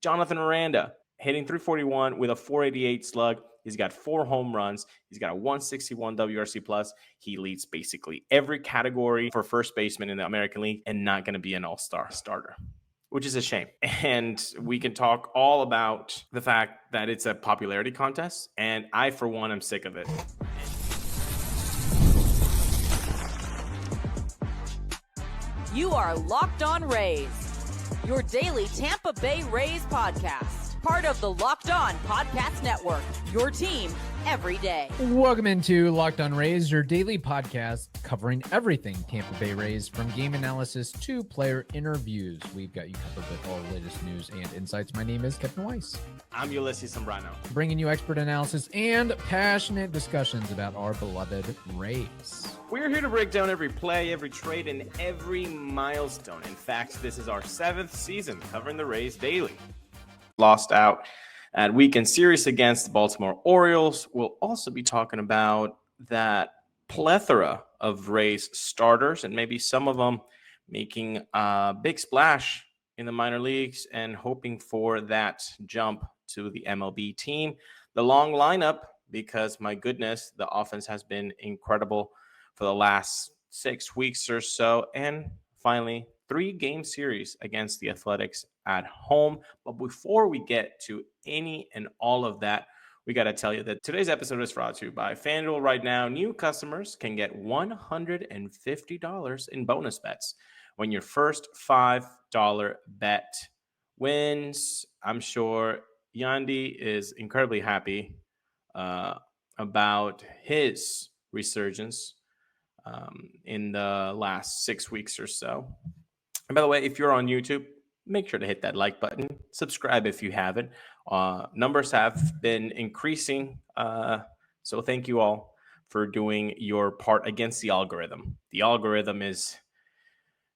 Jonathan Aranda hitting 341 with a 488 slug. He's got 4 home runs. He's got a 161 WRC plus. He leads basically every category for first baseman in the American League and not going to be an all-star starter, which is a shame. And we can talk all about the fact that it's a popularity contest. And I, for one, am sick of it. You are Locked On Rays, your daily Tampa Bay Rays podcast, part of the Locked On Podcast Network, your team every day. Welcome into Locked On Rays, your daily podcast covering everything Tampa Bay Rays, from game analysis to player interviews. We've got you covered with all the latest news and insights. My name is Kevin Weiss. I'm Ulises Sambrano, bringing you expert analysis and passionate discussions about our beloved Rays. We're here to break down every play, every trade, and every milestone. In fact, this is our 7th season covering the Rays daily. Lost out at weekend series against the Baltimore Orioles. We'll also be talking about that plethora of Rays starters and maybe some of them making a big splash in the minor leagues and hoping for that jump to the MLB team. The long lineup, because my goodness, the offense has been incredible for the last 6 weeks or so. And finally, 3-game series against the Athletics at home. But before we get to any and all of that, we got to tell you that today's episode is brought to you by FanDuel. Right now, new customers can get $150 in bonus bets when your first $5 bet wins. I'm sure Yandy is incredibly happy about his resurgence in the last 6 weeks or so. And by the way, if you're on YouTube, make sure to hit that like button. Subscribe if you haven't. Numbers have been increasing. So thank you all for doing your part against the algorithm. The algorithm is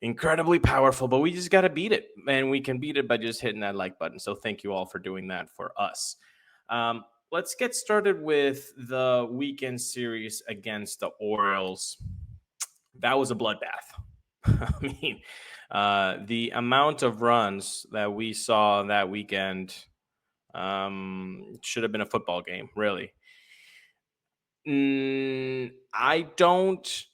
incredibly powerful, but we just got to beat it. And we can beat it by just hitting that like button. So thank you all for doing that for us. Let's get started with the weekend series against the Orioles. That was a bloodbath. I mean, the amount of runs that we saw that weekend should have been a football game, really. I don't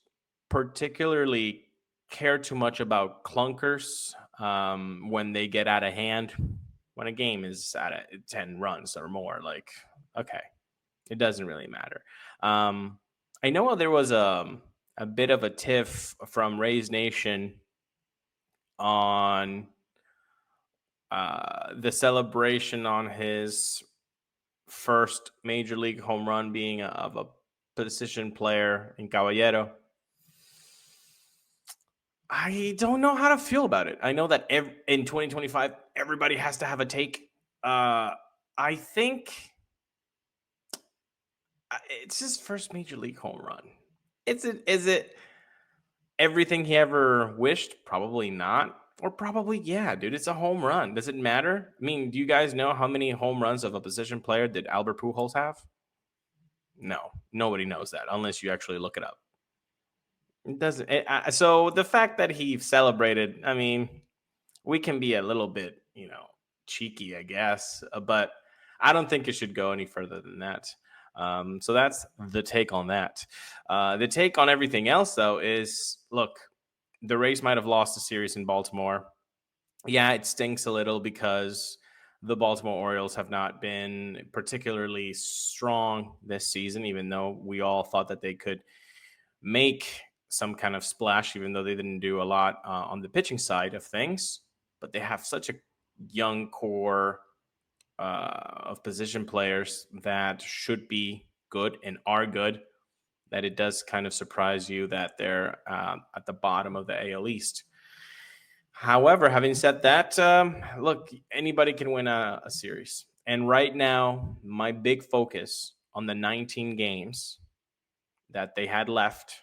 particularly care too much about clunkers when they get out of hand. When a game is at 10 runs or more, like, okay, it doesn't really matter. I know there was a bit of a tiff from Rays Nation on the celebration on his first major league home run being of a position player in Caballero. I don't know how to feel about it. I know that in 2025, everybody has to have a take. I think it's his first major league home run. Is it everything he ever wished? Probably not. Or probably, yeah, dude, it's a home run. Does it matter? I mean, do you guys know how many home runs of a position player did Albert Pujols have? No, nobody knows that unless you actually look it up. It doesn't. So the fact that he celebrated, I mean, we can be a little bit, cheeky, I guess, but I don't think it should go any further than that. So that's the take on that. The take on everything else, though, is, look, the Rays might have lost the series in Baltimore. Yeah, it stinks a little because the Baltimore Orioles have not been particularly strong this season, even though we all thought that they could make some kind of splash, even though they didn't do a lot on the pitching side of things. But they have such a young core of position players that should be good and are good, that it does kind of surprise you that they're at the bottom of the AL East. However, having said that, look, anybody can win a series. And right now, my big focus on the 19 games that they had left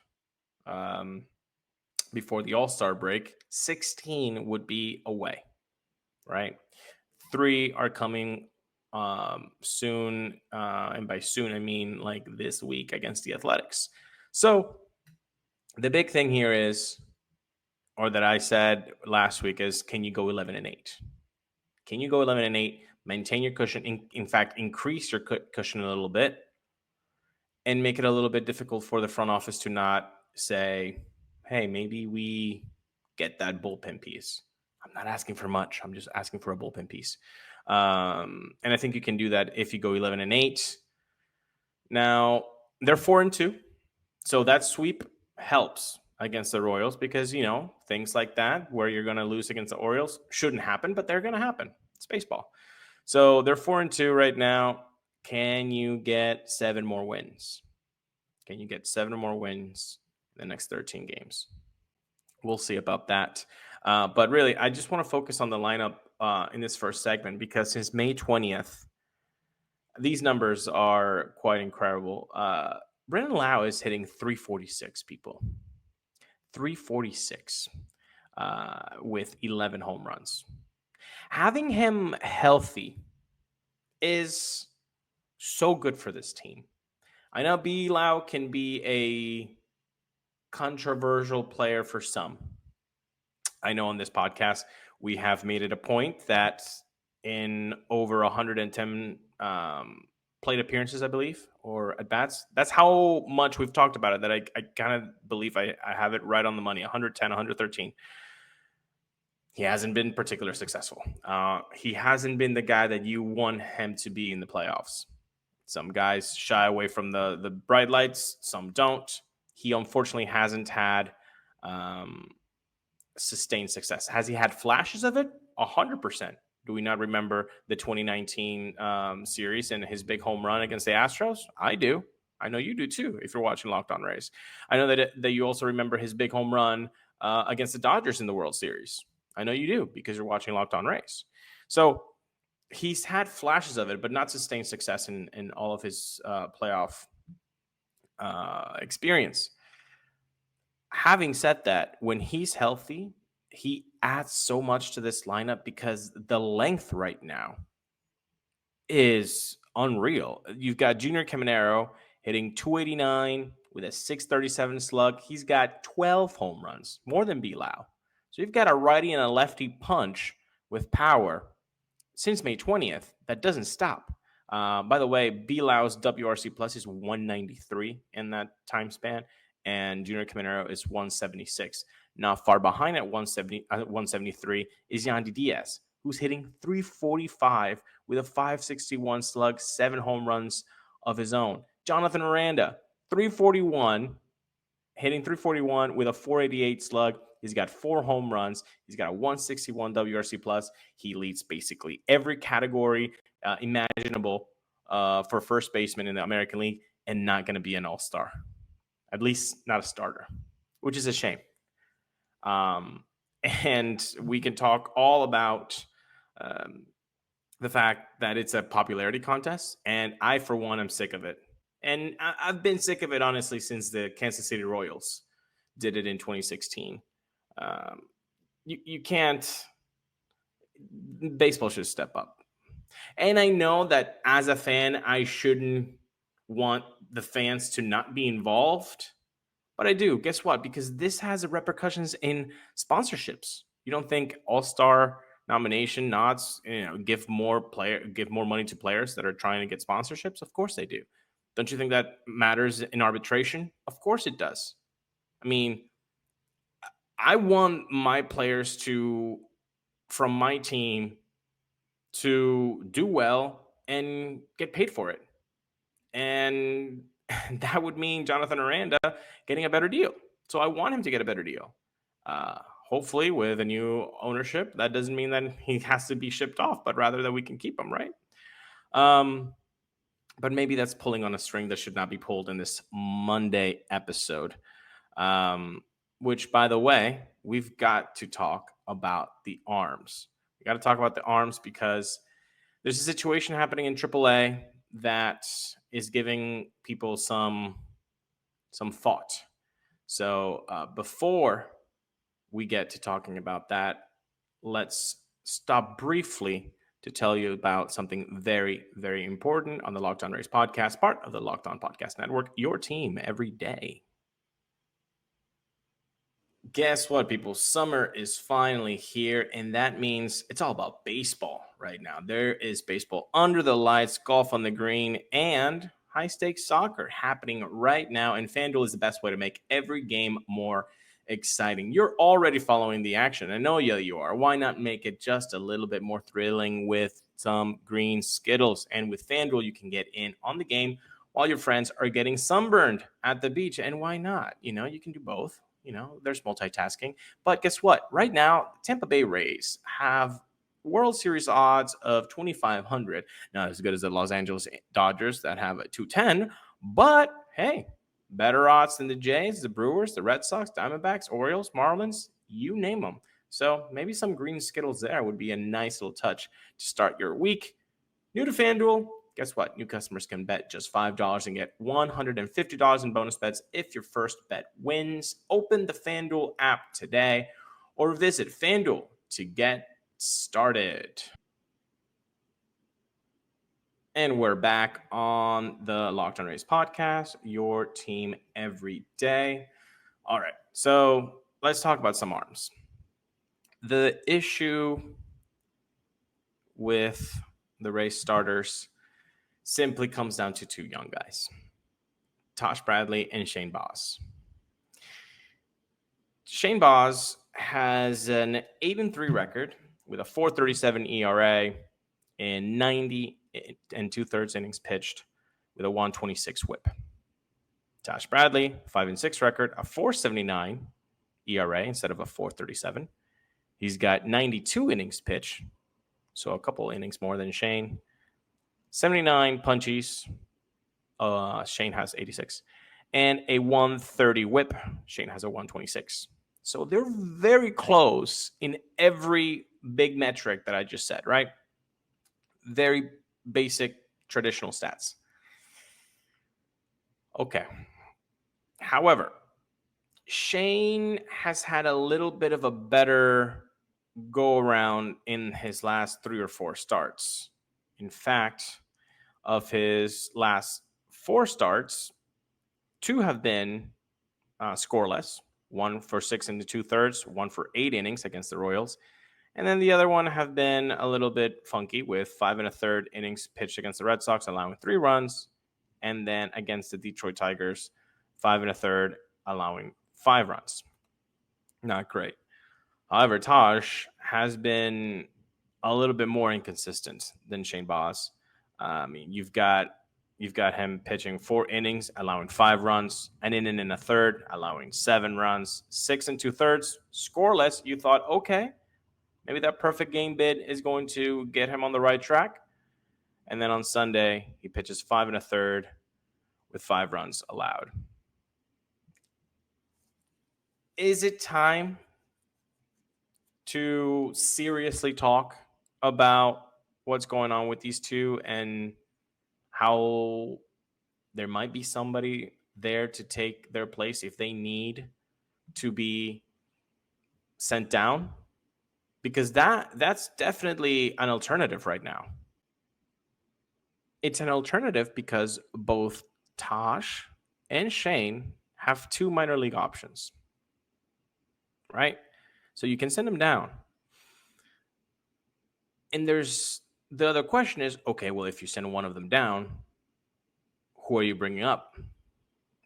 before the All-Star break, 16 would be away, right? 3 are coming soon, and by soon I mean like this week against the Athletics. So the big thing here is, or that I said last week, is, can you go 11-8? Can you go 11-8, maintain your cushion, in fact, increase your cushion a little bit, and make it a little bit difficult for the front office to not say, hey, maybe we get that bullpen piece. I'm not asking for much. I'm just asking for a bullpen piece. And I think you can do that if you go 11-8. Now, they're 4-2. So that sweep helps against the Royals because, things like that where you're going to lose against the Orioles shouldn't happen, but they're going to happen. It's baseball. So they're 4-2 right now. Can you get 7 more wins? Can you get 7 more wins in the next 13 games? We'll see about that. But really, I just want to focus on the lineup in this first segment because since May 20th, these numbers are quite incredible. Brandon Lowe is hitting 346, people. 346 with 11 home runs. Having him healthy is so good for this team. I know B. Lowe can be a controversial player for some. I know on this podcast, we have made it a point that in over 110 plate appearances, I believe, or at bats, that's how much we've talked about it, that I kind of believe I have it right on the money, 110, 113. He hasn't been particularly successful. He hasn't been the guy that you want him to be in the playoffs. Some guys shy away from the bright lights, some don't. He unfortunately hasn't had sustained success. Has he had flashes of it? 100%. Do we not remember the 2019 series and his big home run against the Astros? I do. I know you do too, if you're watching Locked On Rays. I know that you also remember his big home run against the Dodgers in the World Series. I know you do because you're watching Locked On Rays. So he's had flashes of it, but not sustained success in all of his playoff experience. Having said that, when he's healthy, he adds so much to this lineup because the length right now is unreal. You've got Junior Caminero hitting 289 with a 637 slug. He's got 12 home runs, more than Bilal. So you've got a righty and a lefty punch with power since May 20th. That doesn't stop. By the way, Bilal's WRC plus is 193 in that time span, and Junior Caminero is 176. Not far behind at 173 is Yandy Diaz, who's hitting 345 with a 561 slug, 7 home runs of his own. Jonathan Aranda, 341, hitting 341 with a 488 slug. He's got 4 home runs. He's got a 161 WRC plus. He leads basically every category imaginable for first baseman in the American League, and not going to be an all-star. At least not a starter, which is a shame. And we can talk all about the fact that it's a popularity contest. And I, for one, am sick of it. And I've been sick of it, honestly, since the Kansas City Royals did it in 2016. You can't. Baseball should step up. And I know that as a fan, I shouldn't want the fans to not be involved. But I do. Guess what? Because this has repercussions in sponsorships. You don't think all-star nomination nods, give more money to players that are trying to get sponsorships? Of course they do. Don't you think that matters in arbitration? Of course it does. I mean, I want my players from my team to do well and get paid for it. And that would mean Jonathan Aranda getting a better deal. So I want him to get a better deal. Hopefully with a new ownership, that doesn't mean that he has to be shipped off, but rather that we can keep him, right? But maybe that's pulling on a string that should not be pulled in this Monday episode. Which, by the way, we've got to talk about the arms. We got to talk about the arms because there's a situation happening in AAA that is giving people some thought. So before we get to talking about that, let's stop briefly to tell you about something very, very important on the Locked On Rays podcast, part of the Locked On Podcast Network, your team every day. Guess what, people? Summer is finally here, and that means it's all about baseball right now. There is baseball under the lights, golf on the green, and high stakes soccer happening right now. And FanDuel is the best way to make every game more exciting. You're already following the action. I know you are. Why not make it just a little bit more thrilling with some green Skittles? And with FanDuel, you can get in on the game while your friends are getting sunburned at the beach. And why not? You can do both. There's multitasking. But guess what? Right now, Tampa Bay Rays have World Series odds of 2,500. Not as good as the Los Angeles Dodgers that have a 210, but hey, better odds than the Jays, the Brewers, the Red Sox, Diamondbacks, Orioles, Marlins, you name them. So maybe some green Skittles there would be a nice little touch to start your week. New to FanDuel, guess what? New customers can bet just $5 and get $150 in bonus bets if your first bet wins. Open the FanDuel app today or visit FanDuel to get started. And we're back on the Locked On Rays podcast, your team every day. All right, so let's talk about some arms. The issue with the Rays starters simply comes down to two young guys, Tosh Bradley and Shane Baz. Shane Baz has an 8-3 record with a 4.37 ERA and 90 and 2/3 innings pitched with a 1.26 WHIP. Tosh Bradley, 5-6 record, a 4.79 ERA instead of a 4.37. He's got 92 innings pitched, so a couple innings more than Shane. 79 punchies. Shane has 86. And a 130 whip. Shane has a 126. So they're very close in every big metric that I just said, right? Very basic traditional stats. Okay. However, Shane has had a little bit of a better go around in his last 3 or 4 starts. In fact, of his last 4 starts, 2 have been scoreless. 1 for 6 2/3, 1 for 8 innings against the Royals. And then the other one have been a little bit funky with 5 1/3 innings pitched against the Red Sox, allowing 3 runs. And then against the Detroit Tigers, 5 1/3, allowing 5 runs. Not great. However, Tosh has been a little bit more inconsistent than Shane Baz. You've got him pitching 4 innings, allowing 5 runs, an inning and a third, allowing 7 runs, 6 2/3, scoreless. You thought, okay, maybe that perfect game bid is going to get him on the right track. And then on Sunday, he pitches 5 1/3 with 5 runs allowed. Is it time to seriously talk about what's going on with these two and how there might be somebody there to take their place if they need to be sent down? Because that's definitely an alternative right now. It's an alternative because both Tosh and Shane have 2 minor league options, right? So you can send them down. And there's the other question is, okay, well, if you send one of them down, who are you bringing up?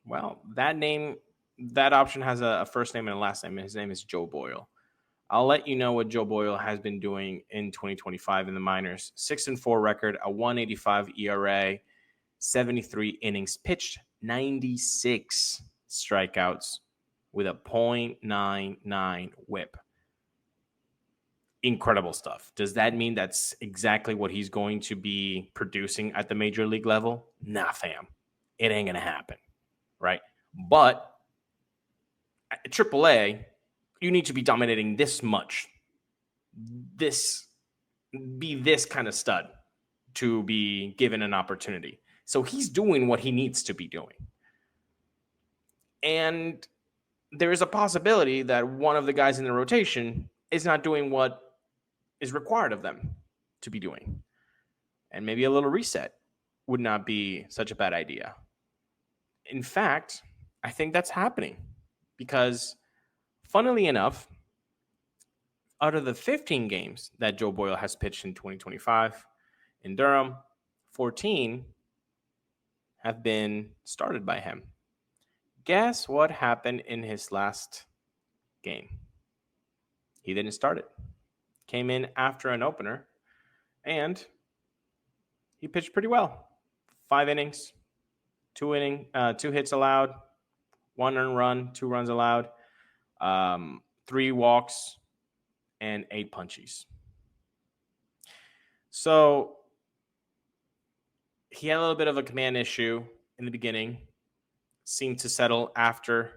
Well, that option has a first name and a last name, and his name is Joe Boyle. I'll let you know what Joe Boyle has been doing in 2025 in the minors. 6-4 record, a 1.85 ERA, 73 innings pitched, 96 strikeouts with a 0.99 whip. Incredible stuff. Does that mean that's exactly what he's going to be producing at the major league level? Nah, fam. It ain't going to happen, right? But at AAA, you need to be dominating this much, be this kind of stud to be given an opportunity. So he's doing what he needs to be doing. And there is a possibility that one of the guys in the rotation is not doing what is required of them to be doing. And maybe a little reset would not be such a bad idea. In fact, I think that's happening because Funnily enough, out of the 15 games that Joe Boyle has pitched in 2025 in Durham, 14 have been started by him. Guess what happened in his last game? He didn't start it. Came in after an opener, and he pitched pretty well. 5 innings, 2 hits allowed, 1 earned run, 2 runs allowed, 3 walks, and 8 punchies. So he had a little bit of a command issue in the beginning, seemed to settle after.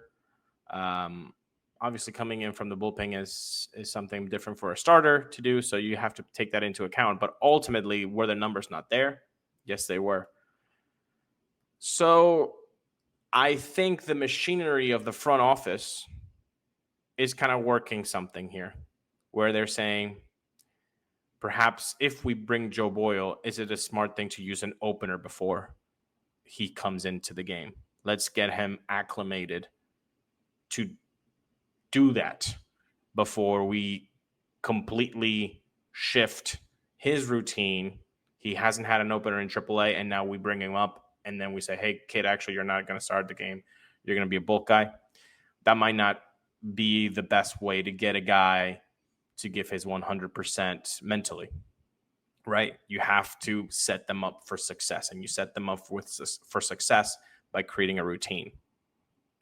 Obviously, coming in from the bullpen is something different for a starter to do, so you have to take that into account. But ultimately, were the numbers not there? Yes, they were. So I think the machinery of the front office is kind of working something here, where they're saying, perhaps if we bring Joe Boyle, is it a smart thing to use an opener before he comes into the game? Let's get him acclimated to do that before we completely shift his routine. He hasn't had an opener in AAA, and now we bring him up, and then we say, hey, kid, actually, you're not going to start the game. You're going to be a bulk guy. That might not be the best way to get a guy to give his 100% mentally, right? You have to set them up for success, and you set them up for success by creating a routine.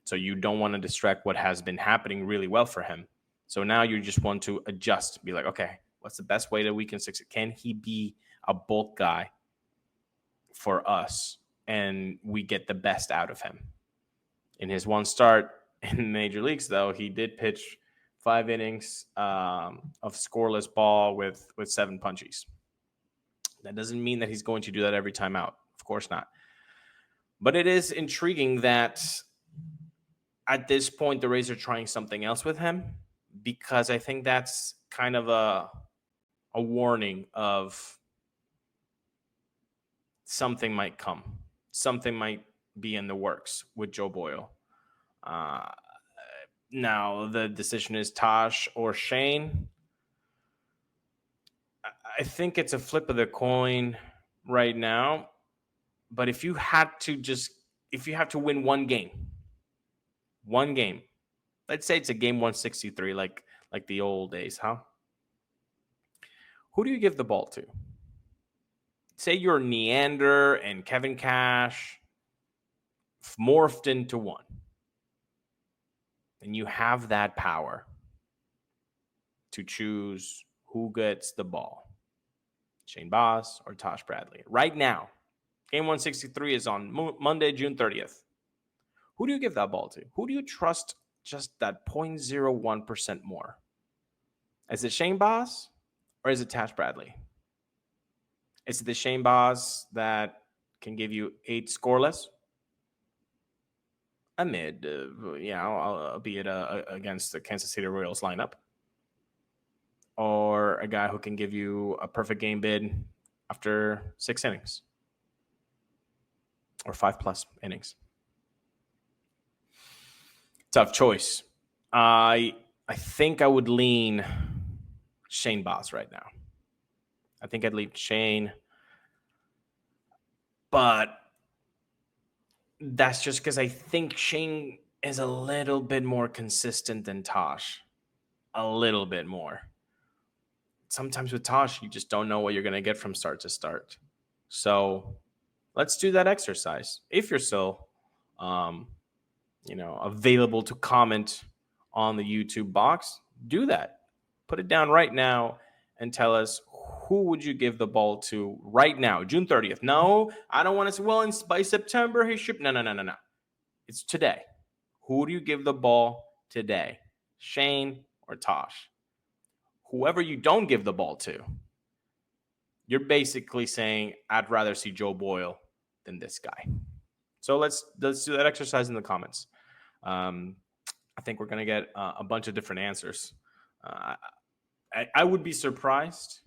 So you don't want to distract what has been happening really well for him. So now you just want to adjust, be like, okay, what's the best way that we can succeed? Can he be a bulk guy for us and we get the best out of him? In his one start in major leagues, though, he did pitch 5 innings of scoreless ball with 7 punchies. That doesn't mean that he's going to do that every time out. Of course not. But it is intriguing that at this point, the Rays are trying something else with him, because I think that's kind of a warning of something might come. Something might be in the works with Joe Boyle. Now, the decision is Tosh or Shane. I think it's a flip of the coin right now. But if you have to win one game, let's say it's a game 163, like the old days, huh? Who do you give the ball to? Say you're Neander and Kevin Cash morphed into one. And you have that power to choose who gets the ball. Shane Baz or Tosh Bradley. Right now, game 163 is on Monday, June 30th. Who do you give that ball to? Who do you trust just that 0.01% more? Is it Shane Baz or is it Tosh Bradley? Is it the Shane Baz that can give you 8 scoreless? A mid, albeit against the Kansas City Royals lineup. Or a guy who can give you a perfect game bid after 6 innings. Or 5+ innings. Tough choice. I think I would lean Shane Baz right now. I think I'd leave Shane. But that's just because I think Shane is a little bit more consistent than Tosh. A little bit more. Sometimes with Tosh, you just don't know what you're going to get from start to start. So let's do that exercise. If you're still, available to comment on the YouTube box, do that. Put it down right now and tell us, who would you give the ball to right now, June 30th? No, I don't want to say, well, by September he should. No. It's today. Who do you give the ball today? Shane or Tosh? Whoever you don't give the ball to, you're basically saying, I'd rather see Joe Boyle than this guy. So let's do that exercise in the comments. I think we're going to get a bunch of different answers. I would be surprised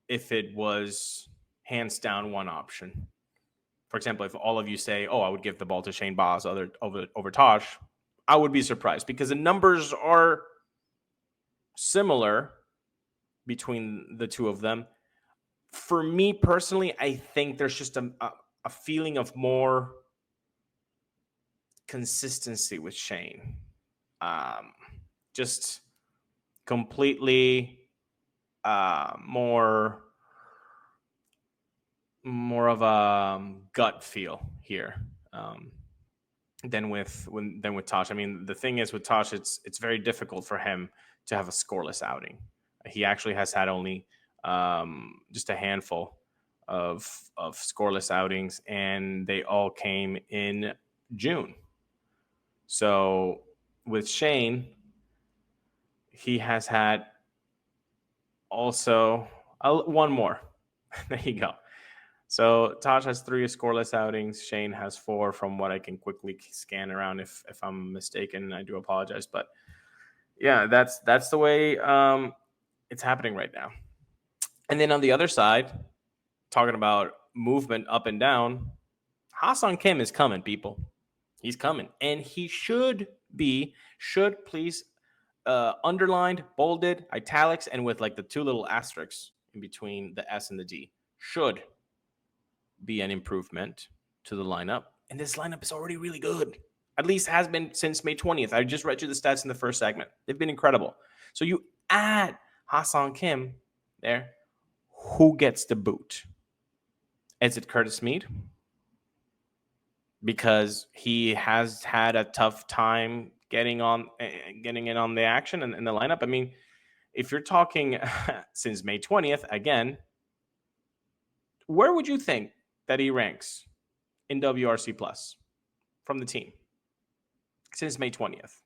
if it was hands down one option. For example, if all of you say, I would give the ball to Shane Baz over Tosh, I would be surprised because the numbers are similar between the two of them. For me personally, I think there's just a feeling of more consistency with Shane. Just completely more of a gut feel here than with Tosh. I mean, the thing is with Tosh, it's very difficult for him to have a scoreless outing. He actually has had only just a handful of scoreless outings, and they all came in June. So with Shane, he has had also one more. There you go. So Taj has 3 scoreless outings. Shane has 4 from what I can quickly scan around. If I'm mistaken, I do apologize. But yeah, that's the way it's happening right now. And then on the other side, talking about movement up and down, Ha-Seong Kim is coming, people. He's coming. And he should please underlined, bolded, italics, and with like the 2 little asterisks in between the S and the D. Should be an improvement to the lineup. And this lineup is already really good. At least has been since May 20th. I just read you the stats in the first segment. They've been incredible. So you add Ha-Seong Kim there. Who gets the boot? Is it Curtis Mead? Because he has had a tough time getting in on the action and in the lineup. I mean, if you're talking since May 20th, again, where would you think that he ranks in WRC plus from the team since May 20th?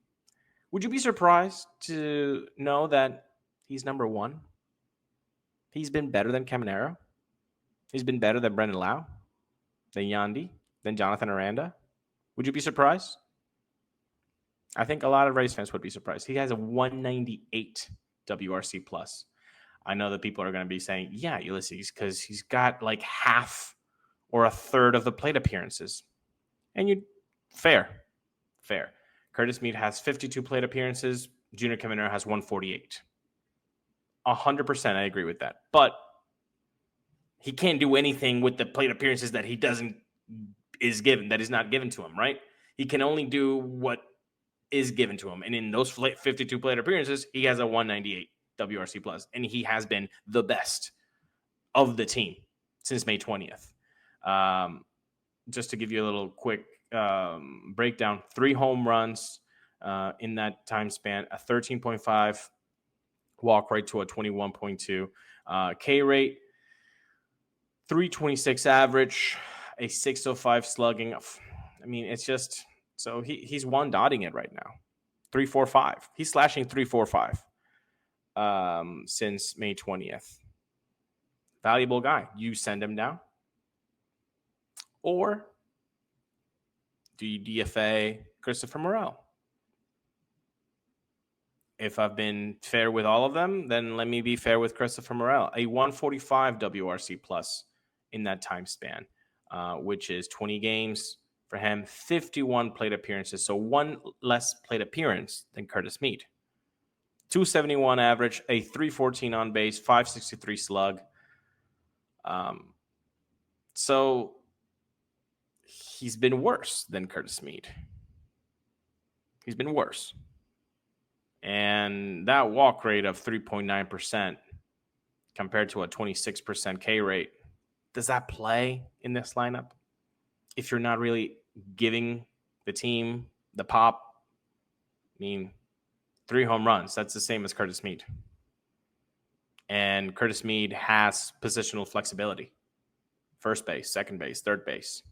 Would you be surprised to know that he's number 1? He's been better than Caminero. He's been better than Brandon Lowe, than Yandy, than Jonathan Aranda. Would you be surprised? I think a lot of Rays fans would be surprised. He has a 198 WRC plus. I know that people are going to be saying, yeah, Ulises, because he's got like half or a third of the plate appearances. And fair. Curtis Mead has 52 plate appearances. Junior Caminero has 148. 100% I agree with that. But he can't do anything with the plate appearances that that is not given to him, right? He can only do what is given to him. And in those 52 plate appearances, he has a 198 WRC plus. And he has been the best of the team since May 20th. Just to give you a little quick breakdown, 3 home runs in that time span, a 13.5 walk rate to a 21.2 K rate, 326 average, a 605 slugging. I mean, it's just so he's one dotting it right now. 345. He's slashing 345 since May 20th. Valuable guy. You send him down, or do you DFA Christopher Morel? If I've been fair with all of them, then let me be fair with Christopher Morel. A 145 WRC plus in that time span, which is 20 games for him, 51 plate appearances. So 1 less plate appearance than Curtis Mead. 271 average, a 314 on base, 563 slug. So he's been worse than Curtis Mead. He's been worse. And that walk rate of 3.9% compared to a 26% K rate, does that play in this lineup? If you're not really giving the team the pop, I mean, 3 home runs, that's the same as Curtis Mead. And Curtis Mead has positional flexibility. First base, second base, third base.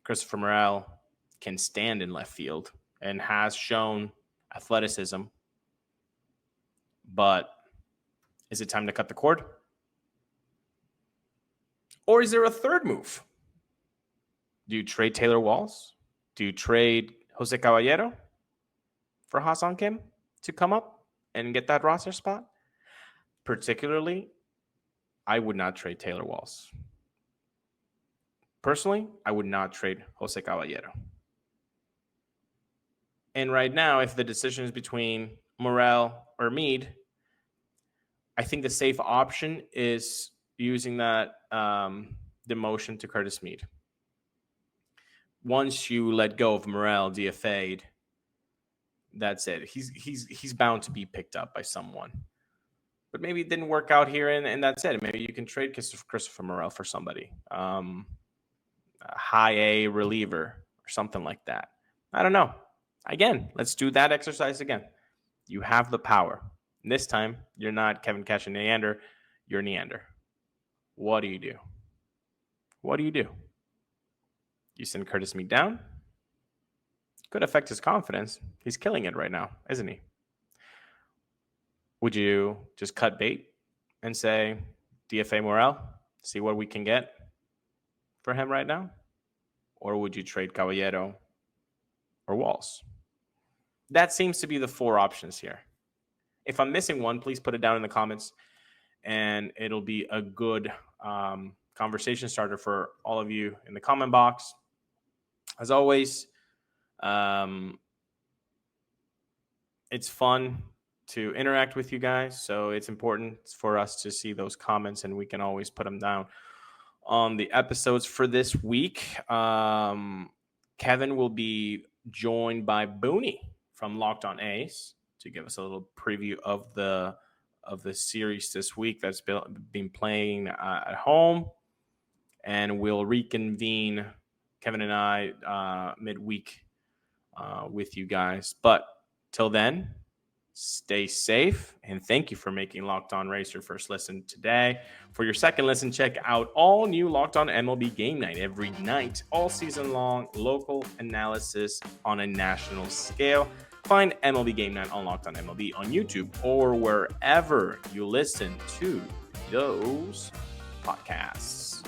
Christopher Morel can stand in left field and has shown athleticism. But is it time to cut the cord? Or is there a third move? Do you trade Taylor Walls? Do you trade Jose Caballero for Ha-Seong Kim to come up and get that roster spot? Particularly, I would not trade Taylor Walls. Personally, I would not trade Jose Caballero. And right now, if the decision is between Morel or Mead, I think the safe option is using that demotion to Curtis Mead. Once you let go of Morel, DFA'd, that's it. He's bound to be picked up by someone. But maybe it didn't work out here, and that's it. Maybe you can trade Christopher Morel for somebody, a high A reliever or something like that. I don't know. Again, let's do that exercise again. You have the power. And this time, you're not Kevin Cash and Neander. You're Neander. What do you do? What do you do? You send Curtis Mead down? Could affect his confidence. He's killing it right now, isn't he? Would you just cut bait and say, DFA Morel, see what we can get for him right now? Or would you trade Caballero or Walls? That seems to be the 4 options here. If I'm missing one, please put it down in the comments, and it'll be a good conversation starter for all of you in the comment box. As always, it's fun to interact with you guys, so it's important for us to see those comments, and we can always put them down on the episodes for this week. Kevin will be joined by Booney from Locked On A's to give us a little preview of the series this week that's been playing at home, and we'll reconvene, Kevin and I, midweek with you guys. But till then, stay safe, and thank you for making Locked On Rays your first listen today. For your second listen, check out all new Locked On MLB Game Night every night, all season long, local analysis on a national scale. Find MLB Game Night on Locked On MLB on YouTube or wherever you listen to those podcasts.